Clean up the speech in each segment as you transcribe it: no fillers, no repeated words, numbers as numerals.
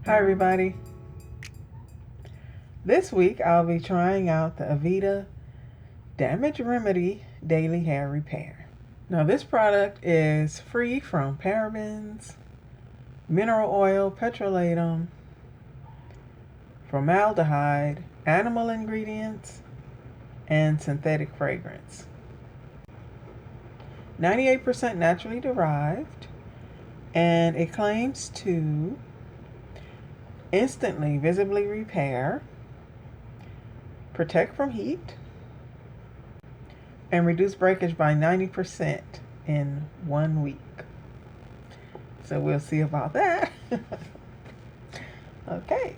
Hi everybody. This week I'll be trying out the Aveda Damage Remedy Daily Hair Repair. Now this product is free from parabens, mineral oil, petrolatum, formaldehyde, animal ingredients, and synthetic fragrance. 98% naturally derived, and it claims to instantly visibly repair, protect from heat, and reduce breakage by 90% in 1 week. So we'll see about that. Okay.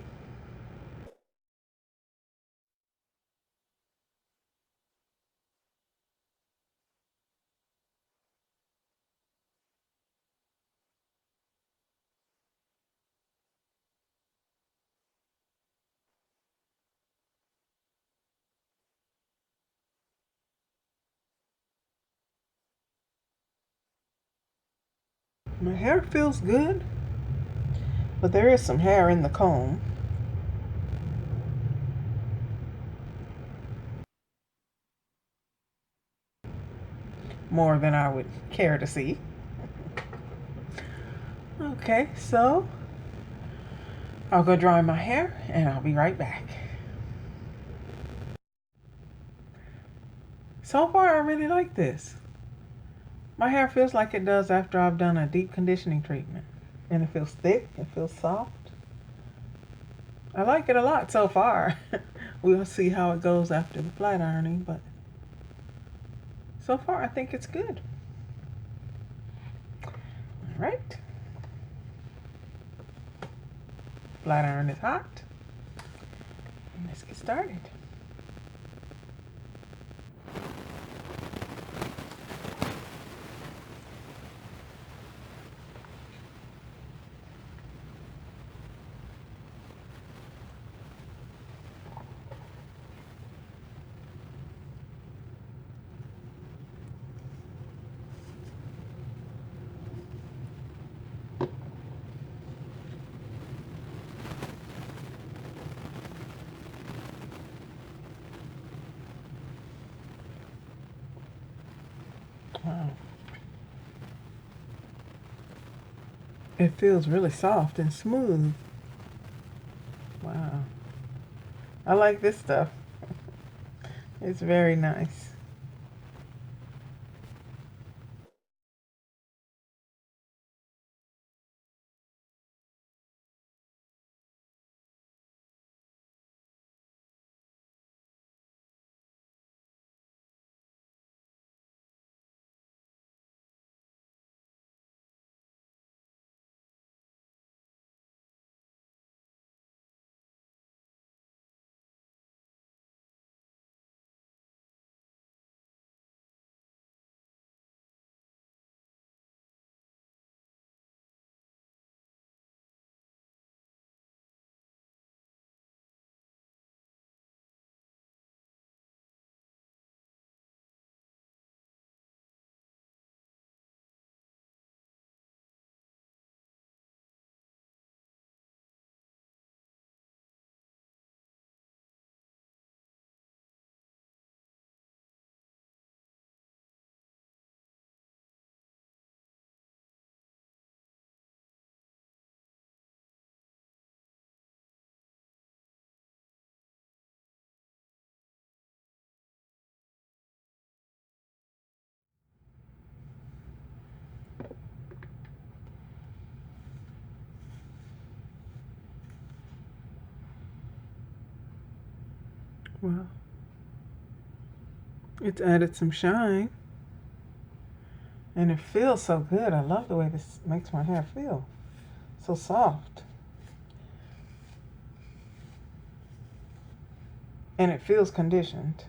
My hair feels good, but there is some hair in the comb. More than I would care to see. Okay, so I'll go dry my hair and I'll be right back. So far, I really like this. My hair feels like it does after I've done a deep conditioning treatment. And it feels thick, it feels soft. I like it a lot so far. We'll see how it goes after the flat ironing, but so far I think it's good. All right. Flat iron is hot. Let's get started. Wow. It feels really soft and smooth. Wow. I like this stuff. It's very nice. Wow. It's added some shine. And it feels so good. I love the way this makes my hair feel. So soft. And it feels conditioned,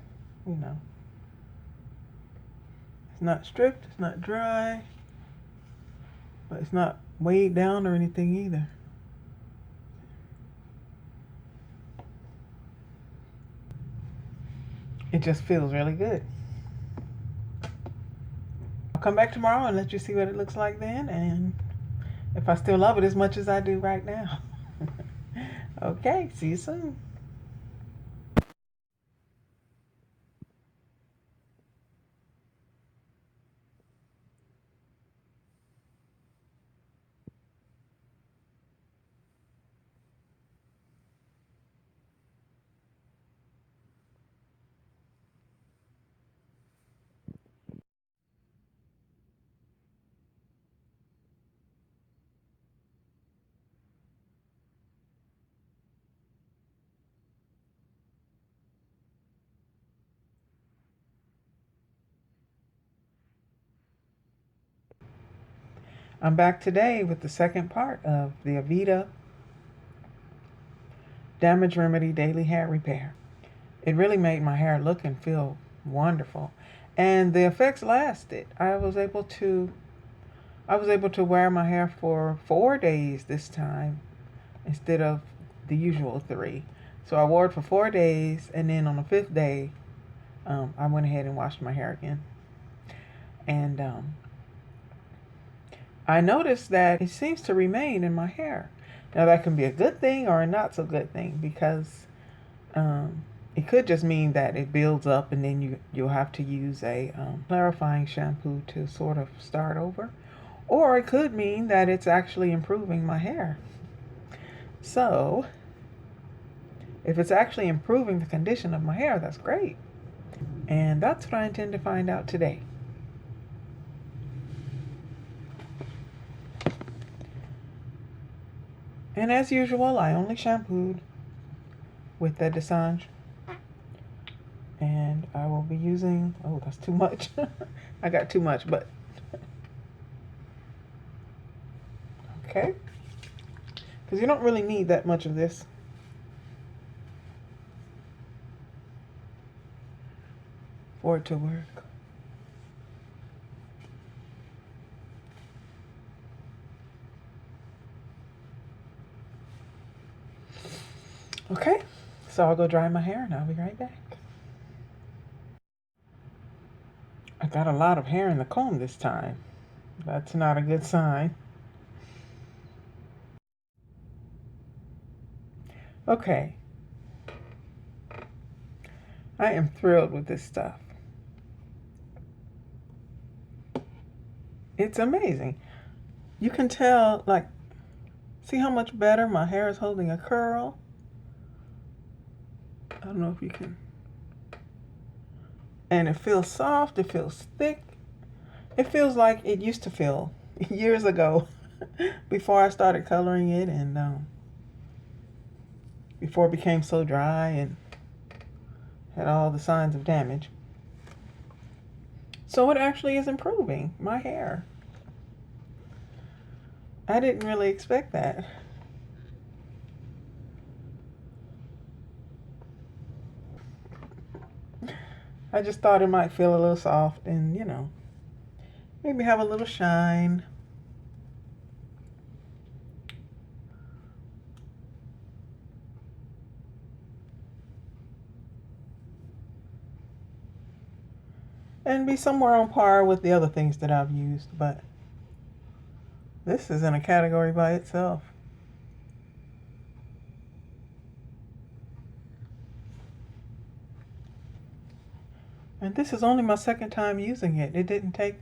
you know. It's not stripped, it's not dry, but it's not weighed down or anything either. It just feels really good. I'll come back tomorrow and let you see what it looks like then, and if I still love it as much as I do right now. Okay, see you soon. I'm back today with the second part of the Aveda Damage Remedy Daily Hair Repair. It really made my hair look and feel wonderful. And the effects lasted. I was able to wear my hair for 4 days this time instead of the usual 3. So I wore it for 4 days, and then on the 5th day, I went ahead and washed my hair again. And I noticed that it seems to remain in my hair. Now that can be a good thing or a not so good thing, because it could just mean that it builds up and then you'll have to use a clarifying shampoo to sort of start over. Or it could mean that it's actually improving my hair. So, if it's actually improving the condition of my hair, that's great. And that's what I intend to find out today. And as usual, I only shampooed with the Dessange. And I will be using, oh, that's too much. I got too much, but okay. Because you don't really need that much of this. For it to work. Okay, so I'll go dry my hair and I'll be right back. I got a lot of hair in the comb this time. That's not a good sign. Okay. I am thrilled with this stuff. It's amazing. You can tell, like, see how much better my hair is holding a curl? I don't know if you can. And it feels soft, it feels thick. It feels like it used to feel years ago before I started coloring it and before it became so dry and had all the signs of damage. So it actually is improving my hair. I didn't really expect that. I just thought it might feel a little soft and, maybe have a little shine. And be somewhere on par with the other things that I've used, but this is in a category by itself. And this is only my second time using it. It didn't take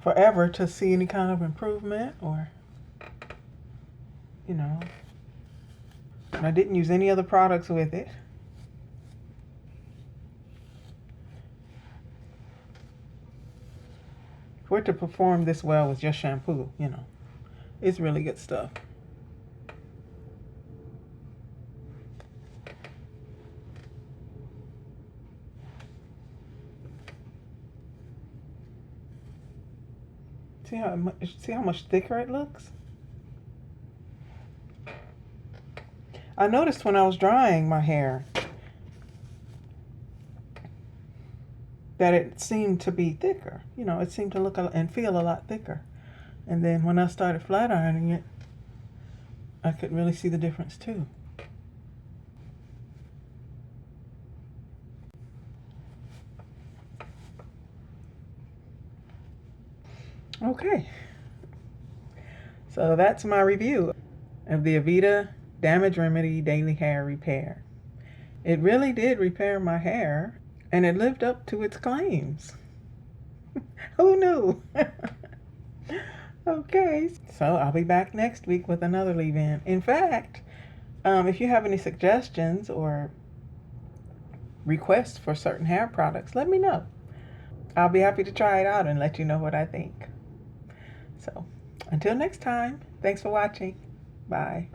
forever to see any kind of improvement or, and I didn't use any other products with it. For it to perform this well with just shampoo, it's really good stuff. See how much thicker it looks? I noticed when I was drying my hair that it seemed to be thicker. It seemed to look and feel a lot thicker. And then when I started flat ironing it, I could really see the difference too. Okay. So that's my review of the Aveda Damage Remedy Daily Hair Repair. It really did repair my hair, and it lived up to its claims. Who knew? Okay, so I'll be back next week with another leave-in. In fact, if you have any suggestions or requests for certain hair products, let me know. I'll be happy to try it out and let you know what I think. So, until next time, thanks for watching. Bye.